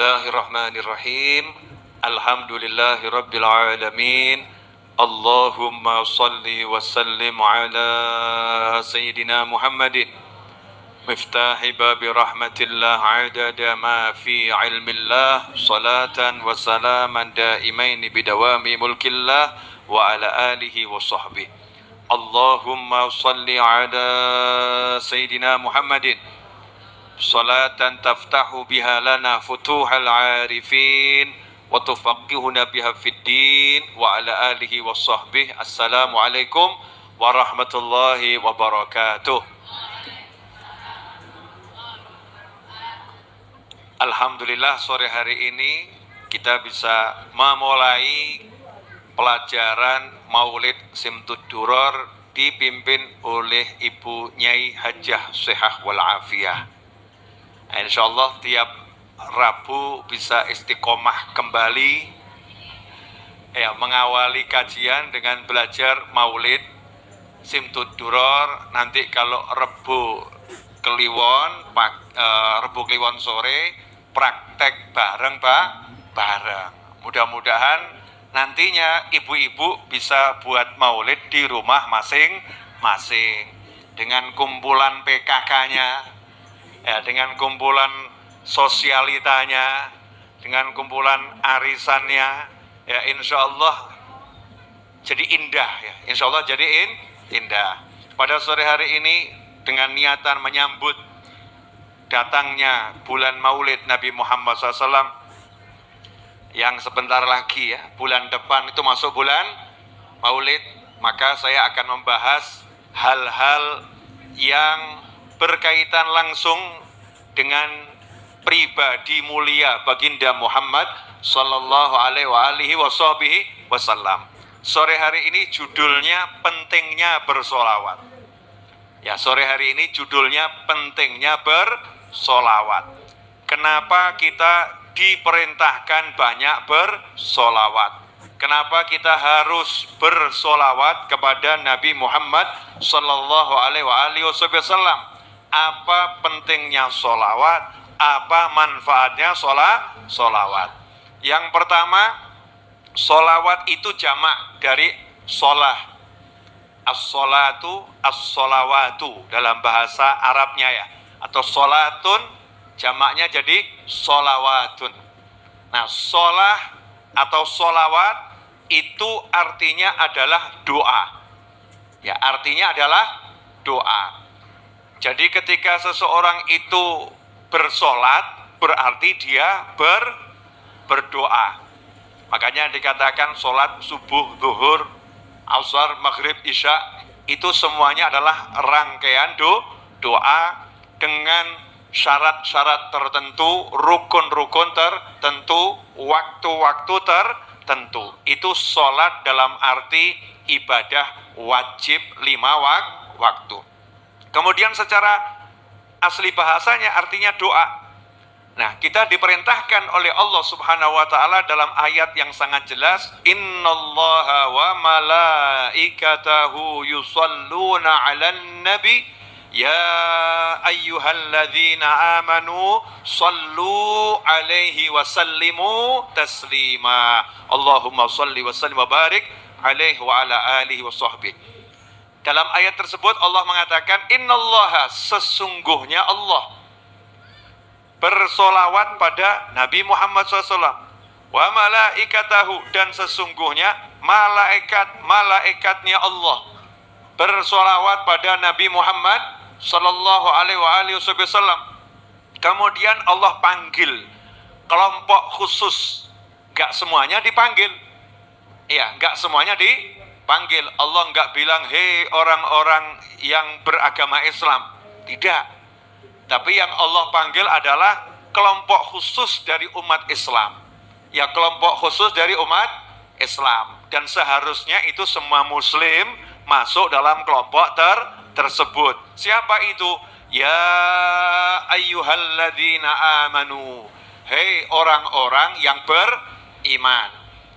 Bismillahirrahmanirrahim. Alhamdulillahirabbil alamin. Allahumma salli wa sallim ala sayyidina Muhammadin miftahi babi rahmatillah adada ma fi ilmillah salatan wa salaman daimaini bidawami mulkillah wa ala alihi wa sahbihi. Allahumma salli ala sayyidina Muhammadin salatan taftahu biha lana futuhal arifin wa tufaqihuna biha fid din wa ala alihi wa sahbihi. Assalamualaikum warahmatullahi wabarakatuh. Alhamdulillah, sore hari ini kita bisa memulai pelajaran Maulid Simtud Duror dipimpin oleh Ibu Nyai Hajah Shehah wal Afiyah. Insyaallah tiap Rabu bisa istiqomah kembali mengawali kajian dengan belajar Maulid Simtud Duror. Nanti kalau Rebu Kliwon sore praktek bareng. Mudah-mudahan nantinya ibu-ibu bisa buat maulid di rumah masing-masing dengan kumpulan PKK-nya, dengan kumpulan sosialitanya, dengan kumpulan arisannya, insya Allah jadi indah, insya Allah jadi indah. Pada sore hari ini dengan niatan menyambut datangnya bulan Maulid Nabi Muhammad SAW yang sebentar lagi bulan depan itu masuk bulan Maulid, maka saya akan membahas hal-hal yang berkaitan langsung dengan pribadi mulia baginda Muhammad sallallahu alaihi wasallam. Sore hari ini judulnya pentingnya bersolawat. Sore hari ini judulnya pentingnya bersolawat. Kenapa kita diperintahkan banyak bersolawat? Kenapa kita harus bersolawat kepada Nabi Muhammad sallallahu alaihi wasallam? Apa pentingnya solawat? Apa manfaatnya solawat? Yang pertama, solawat itu jamak dari solah. As-solatu, as-solawatu dalam bahasa Arabnya atau solatun jamaknya jadi solawatun. Nah, solah atau solawat itu artinya adalah doa. Artinya adalah doa. Jadi ketika seseorang itu bersolat berarti dia berdoa. Makanya dikatakan solat subuh, zuhur, asar, maghrib, isya itu semuanya adalah rangkaian doa dengan syarat-syarat tertentu, rukun-rukun tertentu, waktu-waktu tertentu. Itu solat dalam arti ibadah wajib 5 waktu. Kemudian secara asli bahasanya artinya doa. Nah, kita diperintahkan oleh Allah Subhanahu wa taala dalam ayat yang sangat jelas, innallaha wa malaikatahu yusalluna 'alan nabi ya ayyuhalladzina amanu sallu 'alaihi wa sallimu taslima. Allahumma shalli wa sallim wa barik 'alaihi wa ala alihi wa sahbihi. Dalam ayat tersebut Allah mengatakan innallaha, sesungguhnya Allah bersolawat pada Nabi Muhammad SAW, wa malaikatahu, dan sesungguhnya malaikatnya Allah bersolawat pada Nabi Muhammad sallallahu alaihi wasallam. Kemudian Allah panggil kelompok khusus, gak semuanya dipanggil. Gak semuanya dipanggil. Allah gak bilang hei orang-orang yang beragama Islam, tidak. Tapi yang Allah panggil adalah kelompok khusus dari umat Islam. Kelompok khusus dari umat Islam. Dan seharusnya itu semua muslim masuk dalam kelompok tersebut. Siapa itu? Ya ayyuhalladzina amanu, hei orang-orang yang beriman.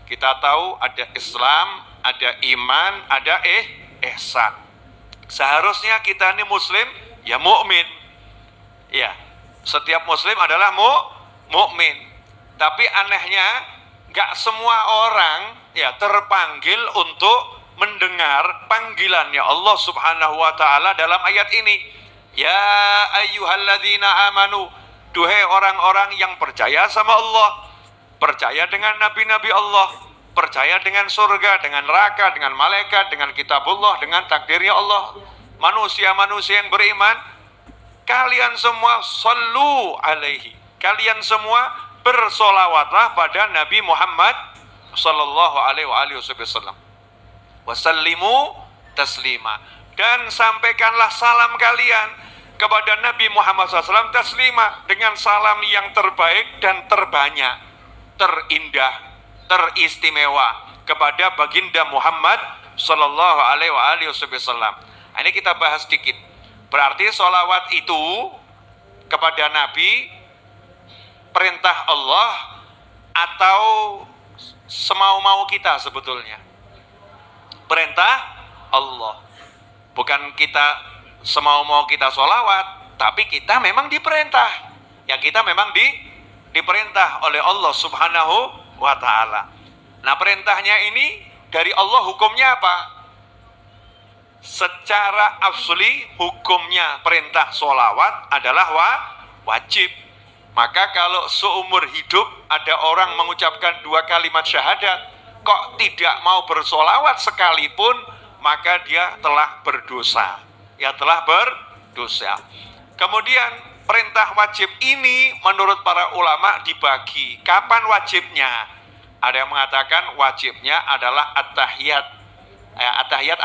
Kita tahu ada Islam, ada iman, ada ihsan. Seharusnya kita ini muslim, mukmin. Setiap muslim adalah mukmin. Tapi anehnya nggak semua orang ya terpanggil untuk mendengar panggilannya Allah Subhanahu wa taala dalam ayat ini. Ya ayyuhalladzina amanu, duhai orang-orang yang percaya sama Allah, percaya dengan nabi-nabi Allah, percaya dengan surga, dengan neraka, dengan malaikat, dengan kitabullah, dengan takdirnya Allah. Manusia-manusia yang beriman, kalian semua sallu alaihi, kalian semua bersolawatlah pada Nabi Muhammad sallallahu alaihi wasallam. Wasallimu taslima, dan sampaikanlah salam kalian kepada Nabi Muhammad SAW taslima, dengan salam yang terbaik dan terbanyak, terindah, teristimewa kepada baginda Muhammad sallallahu alaihi wasallam. Ini kita bahas sedikit. Berarti sholawat itu kepada Nabi perintah Allah atau semau-mau kita sebetulnya? Perintah Allah. Bukan kita semau-mau kita sholawat, tapi kita memang diperintah. Ya, kita memang diperintah oleh Allah Subhanahu wa ta'ala. Nah, perintahnya ini dari Allah, hukumnya apa? Secara asli hukumnya perintah sholawat adalah wajib. Maka kalau seumur hidup ada orang mengucapkan 2 kalimat syahadat, kok tidak mau bersolawat sekalipun, maka dia telah berdosa. Ya, telah berdosa. Kemudian perintah wajib ini menurut para ulama dibagi. Kapan wajibnya? Ada yang mengatakan wajibnya adalah at-tahiyat. At-tahiyat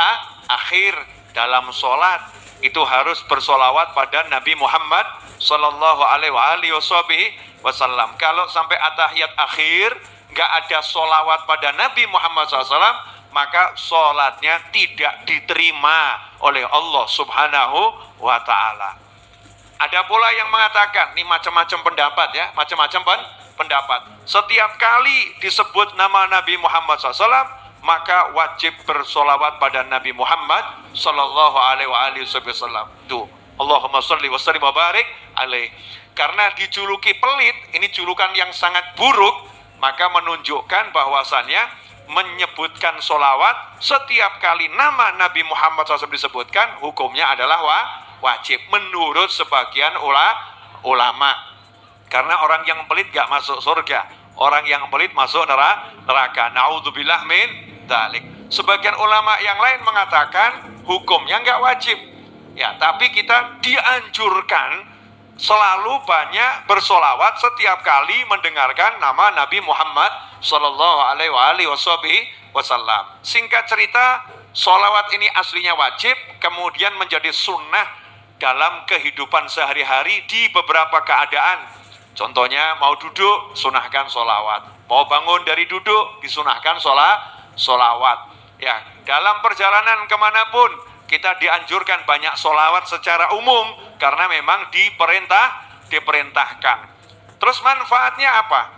akhir dalam sholat itu harus bersolawat pada Nabi Muhammad sallallahu alaihi wasallam. Kalau sampai at-tahiyat akhir nggak ada solawat pada Nabi Muhammad SAW, maka sholatnya tidak diterima oleh Allah Subhanahu wa ta'ala. Ada pula yang mengatakan, ini macam-macam pendapat ya, macam-macam pendapat. Setiap kali disebut nama Nabi Muhammad SAW, maka wajib bersolawat pada Nabi Muhammad sallallahu alaihi wasallam. Tuh, Allahumma sholli wa sallim wa barik alaih. Karena dijuluki pelit, ini julukan yang sangat buruk, maka menunjukkan bahwasannya menyebutkan solawat setiap kali nama Nabi Muhammad SAW disebutkan, hukumnya adalah wajib menurut sebagian ulama. Karena orang yang pelit gak masuk surga, orang yang pelit masuk neraka. Naudzubillah min dzalik. Sebagian ulama yang lain mengatakan hukumnya gak wajib. Ya, tapi kita dianjurkan selalu banyak bersolawat setiap kali mendengarkan nama Nabi Muhammad sallallahu alaihi wasallam. Singkat cerita, solawat ini aslinya wajib, kemudian menjadi sunnah dalam kehidupan sehari-hari di beberapa keadaan. Contohnya mau duduk, sunahkan solawat. Mau bangun dari duduk, disunahkan solawat. Ya, dalam perjalanan kemanapun kita dianjurkan banyak solawat secara umum, karena memang diperintahkan. Terus manfaatnya apa?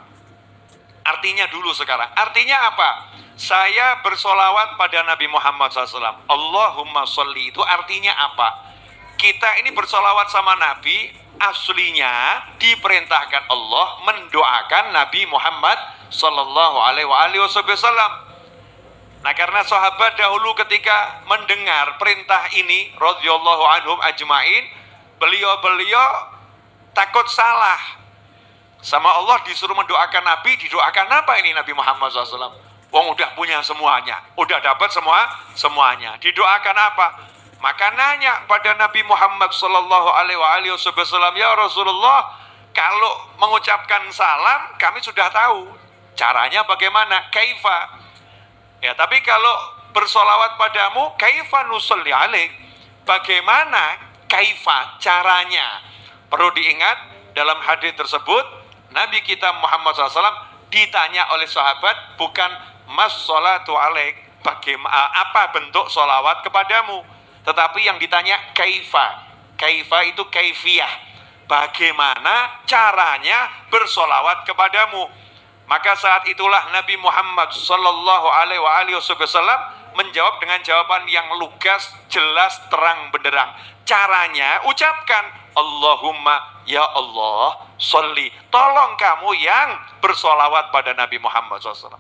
Artinya dulu sekarang. Artinya apa? Saya bersolawat pada Nabi Muhammad SAW. Allahumma sholli, itu artinya apa? Kita ini bersolawat sama Nabi, aslinya diperintahkan Allah mendoakan Nabi Muhammad sallallahu alaihi wasallam. Nah, karena sahabat dahulu ketika mendengar perintah ini radhiyallahu anhum ajmain, beliau takut salah. Sama Allah disuruh mendoakan Nabi, didoakan apa ini Nabi Muhammad SAW? Wong udah punya semuanya, udah dapat semuanya. Didoakan apa? Maka nanya pada Nabi Muhammad sallallahu alaihi wasallam, ya Rasulullah, kalau mengucapkan salam kami sudah tahu caranya bagaimana, kaifa. Ya, tapi kalau bersolawat padamu, kaifa nusalli alaik, bagaimana kaifa caranya. Perlu diingat dalam hadis tersebut Nabi kita Muhammad SAW ditanya oleh sahabat bukan mas sholatu alaik, bagaimana, apa bentuk solawat kepadamu, tetapi yang ditanya kaifa. Kaifa itu kaifiyah, bagaimana caranya bersolawat kepadamu. Maka saat itulah Nabi Muhammad sallallahu alaihi wasallam menjawab dengan jawaban yang lugas, jelas, terang benderang. Caranya ucapkan Allahumma ya Allah sholli. Tolong kamu yang bersolawat pada Nabi Muhammad SAW.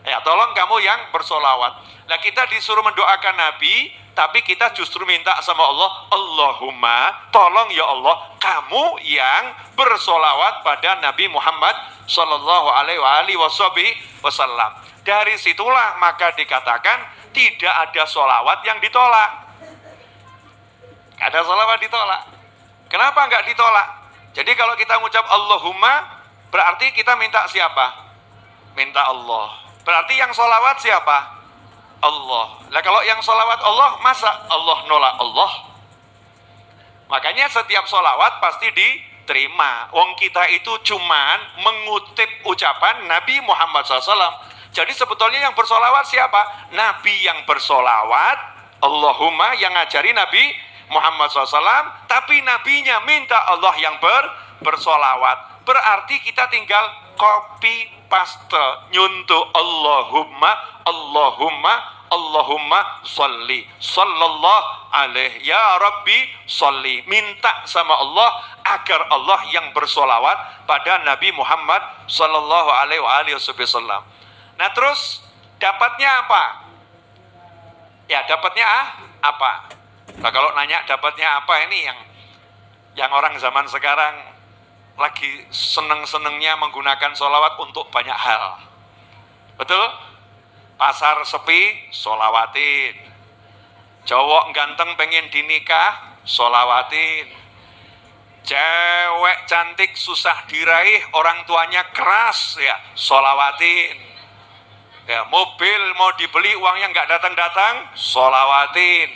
Ya, tolong kamu yang bersolawat. Nah, kita disuruh mendoakan Nabi, tapi kita justru minta sama Allah, Allahumma, tolong ya Allah, kamu yang bersolawat pada Nabi Muhammad Sallallahu Alaihi Wasallam. Dari situlah maka dikatakan tidak ada solawat yang ditolak. Ada solawat ditolak. Kenapa nggak ditolak? Jadi kalau kita mengucap Allahumma, berarti kita minta siapa? Minta Allah. Berarti yang solawat siapa? Allah. Nah kalau yang solawat Allah, masa Allah nolak Allah? Makanya setiap solawat pasti diterima. Wong kita itu cuman mengutip ucapan Nabi Muhammad SAW. Jadi sebetulnya yang bersolawat siapa? Nabi yang bersolawat, Allahumma yang ngajari Nabi Muhammad SAW. Tapi nabinya minta Allah yang bersolawat. Berarti kita tinggal copy paste, nyuntuk Allahumma, Allahumma, Allahumma sholli, sallallahu alaihi, ya Rabbi sholli. Minta sama Allah agar Allah yang bersolawat pada Nabi Muhammad sallallahu alaihi wasallam. Nah terus dapatnya apa? Ya dapatnya apa? Nah kalau nanya dapatnya apa, ini yang orang zaman sekarang lagi seneng-senengnya menggunakan sholawat untuk banyak hal. Betul? Pasar sepi, sholawatin. Cowok ganteng pengen dinikah, sholawatin. Cewek cantik susah diraih, orang tuanya keras, ya sholawatin. Ya, mobil mau dibeli uangnya nggak datang-datang, sholawatin.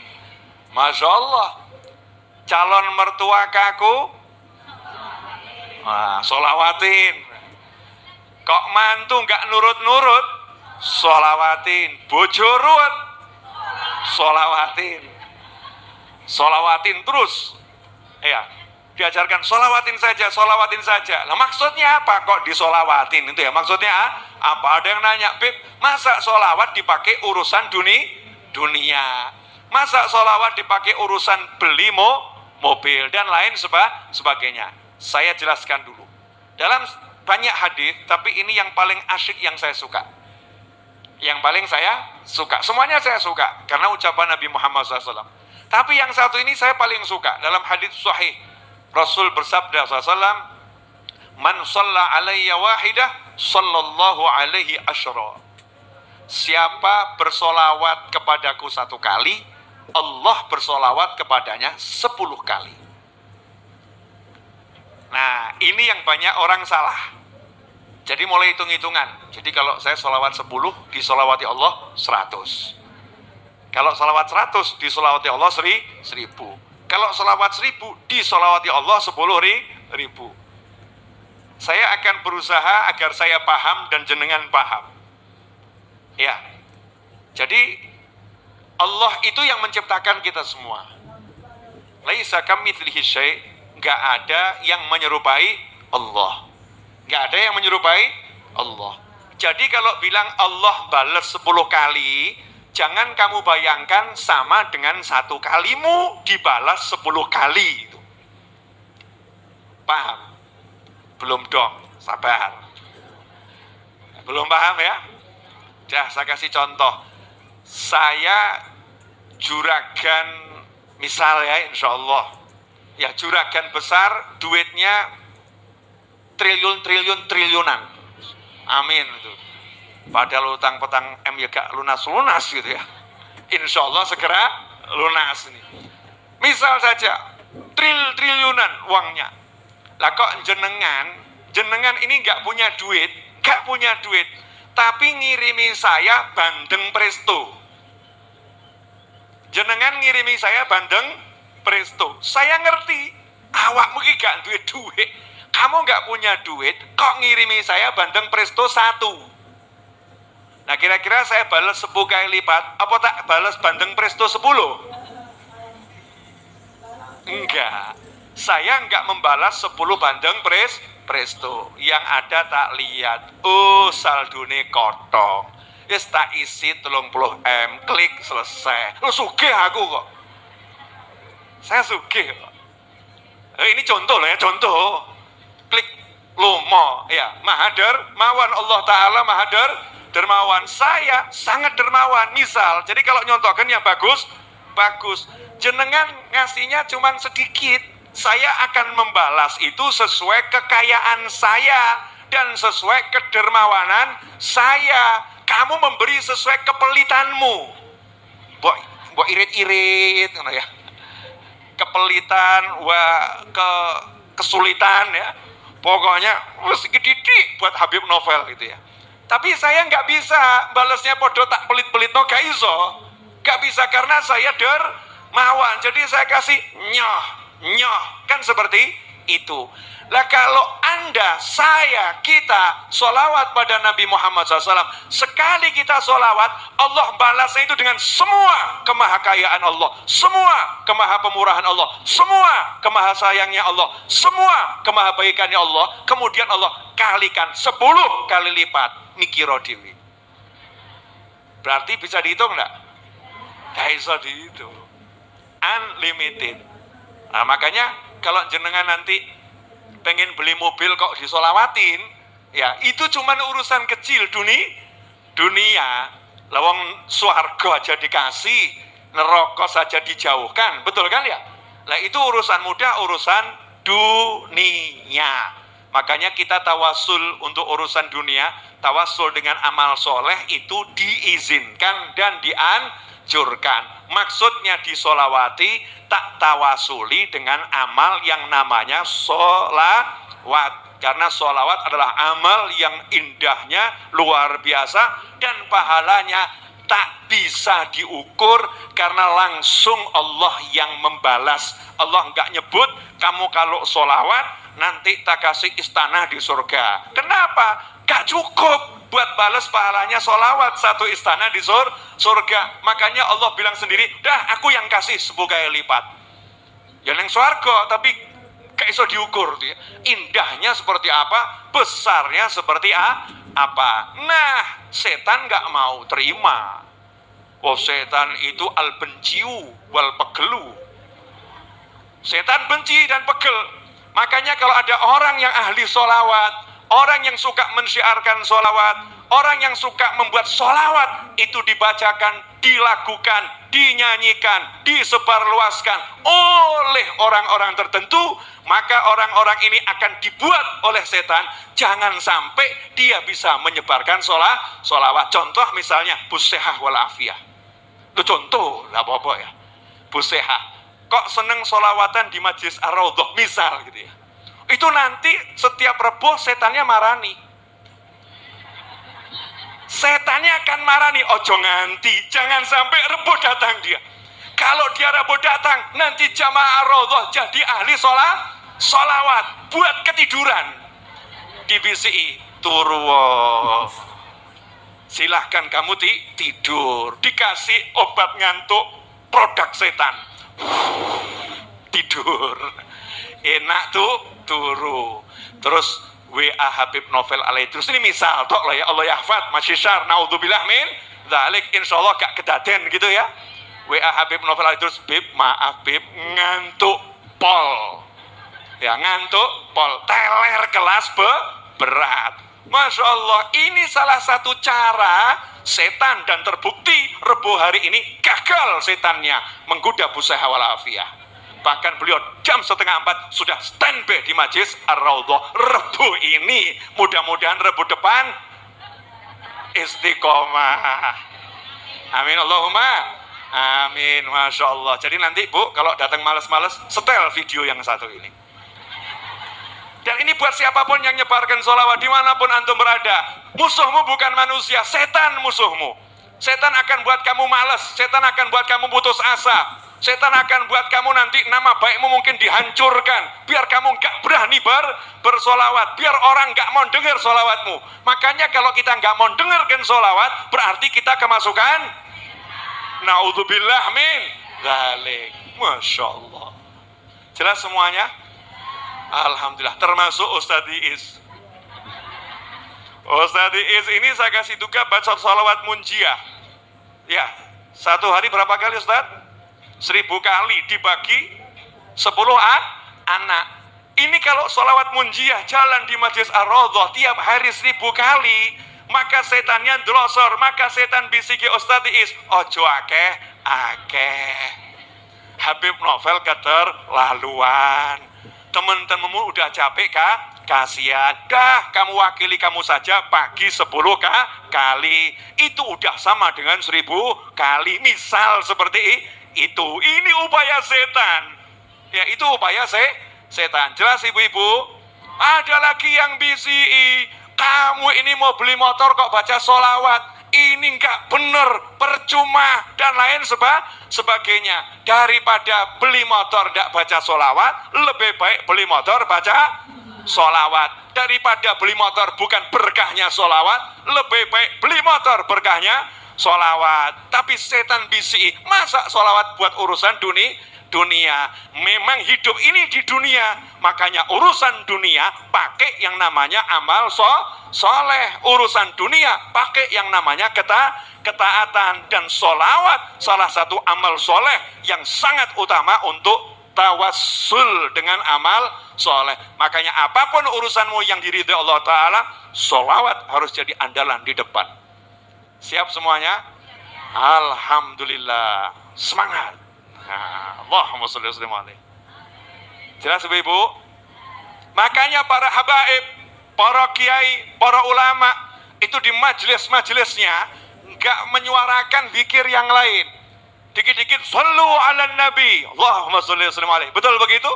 Masya Allah. Calon mertua kaku, sholawatin. Kok mantu nggak nurut-nurut, sholawatin. Bojo ruwet, sholawatin. Sholawatin terus. Ya, diajarkan sholawatin saja, sholawatin saja. Nah maksudnya apa kok disolawatin itu ya? Maksudnya apa? Ada yang nanya, Beb, masa sholawat dipakai urusan dunia? Masa sholawat dipakai urusan beli mobil dan lain sebagainya? Saya jelaskan dulu. Dalam banyak hadis, tapi ini yang paling asyik yang saya suka. Yang paling saya suka. Semuanya saya suka karena ucapan Nabi Muhammad SAW. Tapi yang satu ini saya paling suka. Dalam hadis sahih, Rasul bersabda SAW, Man shalla alayya wahidah, sallallahu alaihi asyra. Siapa bersolawat kepadaku satu kali, Allah bersolawat kepadanya 10 kali. Nah, ini yang banyak orang salah. Jadi mulai hitung-hitungan. Jadi kalau saya sholawat 10, disolawati Allah 100. Kalau sholawat 100, disolawati Allah 1000. Kalau sholawat 1000, disolawati Allah 10.000. Saya akan berusaha agar saya paham dan jenengan paham. Ya. Jadi Allah itu yang menciptakan kita semua. Laisa kamitslihi syai'. Gak ada yang menyerupai Allah. Gak ada yang menyerupai Allah. Jadi kalau bilang Allah balas 10 kali, jangan kamu bayangkan sama dengan 1 kalimu dibalas 10 kali. Paham? Belum dong, sabar. Belum paham ya? Dah, saya kasih contoh. Saya juragan, misal ya, insya Allah. Ya juragan besar, duitnya triliunan. Amin itu. Padahal utang petang ya gak lunas gitu ya. Insya Allah segera lunas nih. Misal saja triliunan uangnya. Lah kok jenengan ini gak punya duit, tapi ngirimi saya bandeng presto. Jenengan ngirimi saya bandeng presto. Saya ngerti awakmu iki gak duit. Kamu gak punya duit, kok ngirimi saya bandeng presto 1. Nah kira-kira saya balas 10 kali lipat, apa tak balas bandeng presto 10? Enggak. Saya enggak membalas 10 bandeng presto. Yang ada tak lihat, saldone kotong. Wis tak isi 30 M, klik selesai. Lu sugih aku kok. Saya sugih kok. Ini contoh loh ya, contoh. Klik lomo ya, maha dermawan, Allah Ta'ala maha dermawan. Saya sangat dermawan. Misal, jadi kalau nyontohkan yang bagus, jenengan ngasihnya cuman sedikit, saya akan membalas itu sesuai kekayaan saya dan sesuai kedermawanan saya. Kamu memberi sesuai kepelitanmu. Mbok irit-irit ya. Kepelitan, kesulitan ya. Pokoknya sedikit buat Habib Novel gitu ya. Tapi saya nggak bisa balasnya podo tak pelit-pelit no, gak iso. Gak bisa karena saya dermawan. Jadi saya kasih nyoh, kan seperti itu. Lah kalau Anda, saya, kita sholawat pada Nabi Muhammad SAW, sekali kita sholawat, Allah balasnya itu dengan semua kemahakayaan Allah, semua kemahapemurahan Allah, semua kemahasayangnya Allah, semua kemahabaikannya Allah. Kemudian Allah kalikan 10 kali lipat. Mikiro dewi. Berarti bisa dihitung enggak? Nggak bisa dihitung. Unlimited. Nah, makanya kalau jenengan nanti pengen beli mobil kok disolawatin, ya itu cuman urusan kecil dunia. Lawang swarga aja dikasih, neraka saja dijauhkan, betul kan ya? Nah itu urusan mudah, urusan dunia. Makanya kita tawasul untuk urusan dunia, tawasul dengan amal soleh itu diizinkan dan dianjurkan. Maksudnya disolawati, tak tawasuli dengan amal yang namanya solawat. Karena solawat adalah amal yang indahnya luar biasa dan pahalanya tak bisa diukur karena langsung Allah yang membalas. Allah enggak nyebut kamu kalau solawat nanti tak kasih istana di surga. Kenapa? Gak cukup buat balas pahalanya solawat satu istana di surga. Makanya Allah bilang sendiri, dah aku yang kasih 10 kali lipat. Ya yang surga, tapi gak iso diukur. Indahnya seperti apa, besarnya seperti apa. Nah, setan gak mau terima. Oh, setan itu al-benciu wal pegelu. Setan benci dan pegel. Makanya kalau ada orang yang ahli solawat, orang yang suka mensyiarkan solawat, orang yang suka membuat solawat itu dibacakan, dilakukan, dinyanyikan, disebarluaskan oleh orang-orang tertentu, maka orang-orang ini akan dibuat oleh setan jangan sampai dia bisa menyebarkan solawat. Contoh misalnya Busehah walafiyah. Itu contoh lah apa-apa ya. Busehah kok seneng solawatan di Majlis Ar-Raudhah misal gitu ya. Itu nanti setiap Rebo setannya marani. Setannya akan marani, ojo nganti, jangan sampai Rebo datang dia. Kalau dia Rebo datang, nanti jamaah Ar-Raudhah jadi ahli solawat, buat ketiduran. Di BCI, turwo. Silahkan kamu tidur, dikasih obat ngantuk, produk setan. Tidur. Enak tuh, turu. Terus WA Habib Novel alaihi terus ini misal tok lah ya, Allah yahfad masyishar naudzubillah min dzalik, insyaallah gak kedaden gitu ya. WA Habib Novel alaihi terus, Bib maaf Bib ngantuk pol. Ya ngantuk pol, teler kelas berat. Masya Allah, ini salah satu cara setan dan terbukti Rebo hari ini gagal setannya menggoda Busehah walafiyah. Bahkan beliau jam 3:30 sudah standby di Majlis Ar-Raudhah. Rebo ini mudah-mudahan Rebo depan istiqomah. Amin Allahumma amin. Masya Allah. Jadi nanti Bu kalau datang males-males setel video yang satu ini. Dan ini buat siapapun yang nyebarkan sholawat dimanapun antum berada. Musuhmu bukan manusia, setan musuhmu. Setan akan buat kamu malas, setan akan buat kamu putus asa. Setan akan buat kamu nanti nama baikmu mungkin dihancurkan. Biar kamu gak berani bersolawat. Biar orang gak mau dengar solawatmu. Makanya kalau kita gak mau dengarkan solawat, berarti kita kemasukan naudzubillah min dzalik. Masya Allah. Jelas semuanya? Alhamdulillah, termasuk Ustadz Iis. Ustaz Is ini saya kasih tugas baca salawat munjiah. Ya, satu hari berapa kali Ustaz? 1000 kali dibagi 10 anak. Ini kalau salawat munjiah jalan di Majlis Ar-Raudhah tiap hari 1000 kali, maka setannya drosor, maka setan bisiki Ustaz Is, ojo akeh. Habib Novel keterlaluan. Teman-temanmu udah capek kah? Kasihan. Dah, kamu wakili kamu saja pagi 10 kali. Itu udah sama dengan 1000 kali. Misal seperti itu. Ini upaya setan. Ya, itu upaya setan. Jelas ibu-ibu? Ada lagi yang BCI. Kamu ini mau beli motor kok baca sholawat. Ini enggak benar, percuma dan lain sebagainya. Daripada beli motor enggak baca sholawat, lebih baik beli motor baca sholawat. Daripada beli motor bukan berkahnya sholawat, lebih baik beli motor berkahnya sholawat. Tapi setan bisi, masa sholawat buat urusan dunia? Memang hidup ini di dunia, makanya urusan dunia pakai yang namanya amal soleh. Urusan dunia pakai yang namanya ketaatan. Dan sholawat salah satu amal soleh yang sangat utama untuk tawassul dengan amal soleh. Makanya apapun urusanmu yang diridhai Allah Ta'ala, sholawat harus jadi andalan di depan. Siap semuanya? Alhamdulillah. Semangat. Allahumma sholli wa sallim alaihi. Jelas ibu-ibu? Makanya para habaib, para kiai, para ulama itu di majelis-majelisnya enggak menyuarakan zikir yang lain. Dikit-dikit sallu ala nabi, Allahumma sholli wa sallim alaihi. Betul begitu?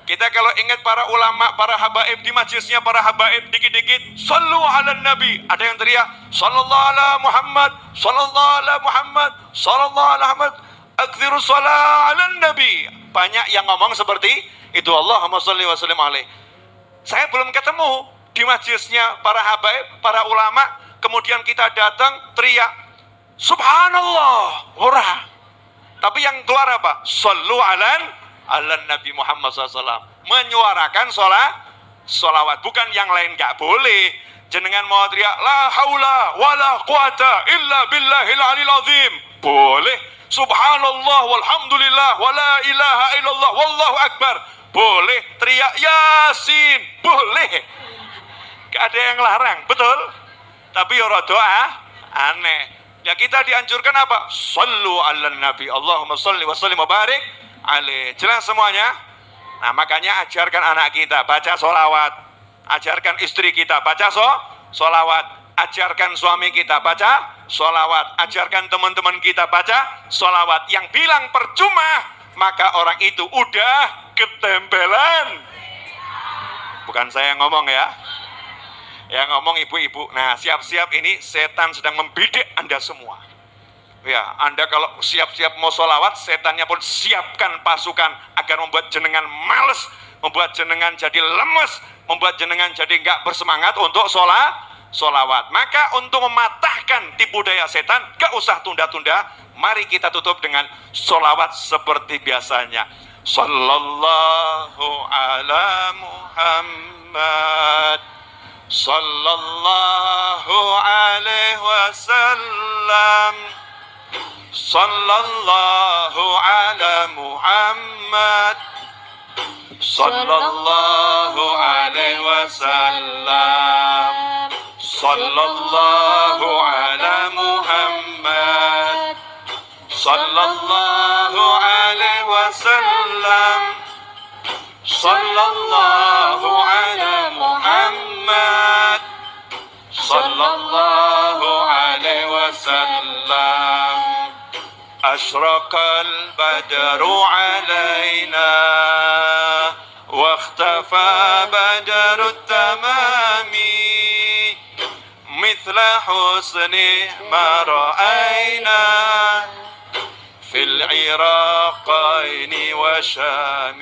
Kita kalau ingat para ulama, para habaib di majelisnya para habaib, dikit-dikit sallu ala nabi. Ada yang teriak sallallahu ala Muhammad, sallallahu ala Muhammad, sallallahu ala Muhammad. Aktsiru shalah 'alan nabi. Banyak yang ngomong seperti itu, Allahumma sholli wa sallim alaihi. Saya belum ketemu di majelisnya para habaib, para ulama, kemudian kita datang teriak subhanallah, ora. Tapi yang keluar apa? Shallu 'alan nabi Muhammad SAW. Menyuarakan sholawat, bukan yang lain nggak boleh. Jenengan mau teriak la haula wala quwata illa billahil aliyil azim, boleh. Subhanallah walhamdulillah wala ilaha illallah wallahu akbar, boleh. Teriak yasin, boleh. Gak ada yang larang, betul? Tapi ya doa aneh. Ya kita dianjurkan apa? Sallu ala nabi, Allahumma salli wa sallim wa barik alaihi. Jelas semuanya? Nah makanya ajarkan anak kita baca sholawat, ajarkan istri kita baca sholawat, ajarkan suami kita baca sholawat, ajarkan teman-teman kita baca sholawat. Yang bilang percuma, maka orang itu udah ketempelan. Bukan saya yang ngomong ya, yang ngomong ibu-ibu. Nah siap-siap, ini setan sedang membidik Anda semua. Ya, Anda kalau siap-siap mau sholawat, setannya pun siapkan pasukan agar membuat jenengan males, membuat jenengan jadi lemes, membuat jenengan jadi nggak bersemangat untuk sholawat. Maka untuk mematahkan tipu daya setan, gak usah tunda-tunda. Mari kita tutup dengan sholawat seperti biasanya. Sallallahu ala Muhammad, sallallahu alaihi wasallam, sallallahu ala Muhammad, sallallahu alaihi wasallam, sallallahu ala Muhammad, sallallahu alaihi wasallam, sallallahu ala Muhammad, sallallahu alaihi wasallam. Ashraqal badru alaina واختفى بدر التمام مثل حسنه ما رأينا في العراقين وشام.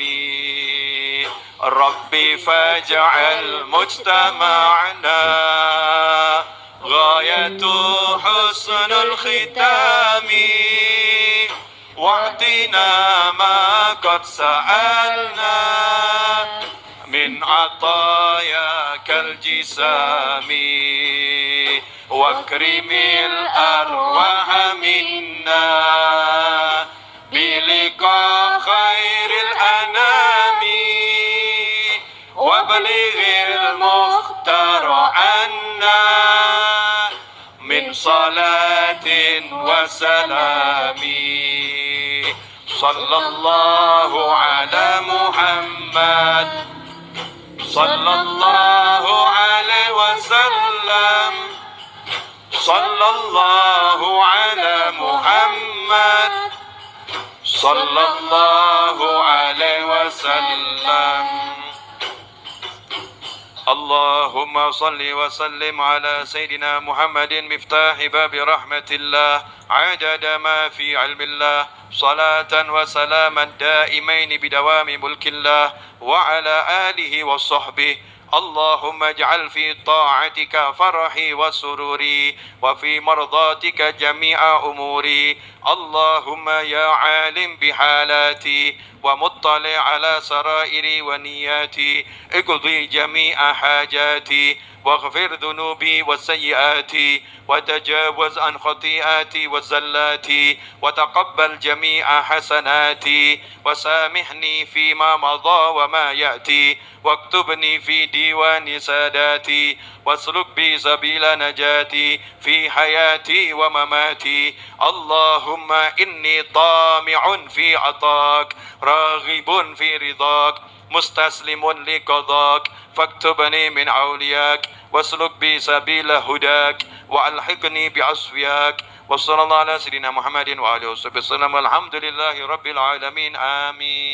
ربي فاجعل مجتمعنا غاية حسن الختام واعطنا ما قد سألنا من من عطاياك الجسام واكرم الأرواح منا بلقاء خير الأنام وبلغ المختار عنا من صلاة وسلام صلى الله على محمد صلى الله عليه وسلم صلى الله على محمد صلى الله عليه وسلم اللهم صل وسلم على سيدنا محمد مفتاح باب رحمة الله عدد ما في علم الله صلاة وسلاما دائمين بدوام ملك الله وعلى آله وصحبه اللهم اجعل في طاعتك فرحي وسروري وفي مرضاتك جميع أموري اللهم يا عالم بحالاتي ومطلع على سرائري ونياتي اقضي جميع حاجاتي واغفر ذنوبي وسيئاتي وتجاوز عن خطيئاتي وزلاتي وتقبل جميع حسناتي وسامحني فيما مضى وما يأتي واكتبني في ديوان ساداتي واسلك بي سبيل نجاتي في حياتي ومماتي اللهم إني طامع في عطاك راغب في رضاك مستسلم لقضاك فاكتبني من أولياك واسلك بي سبيل هداك وألحقني بعصفياك وصلى الله على سيدنا محمد وآله وصحبه وسلم والحمد لله رب العالمين آمين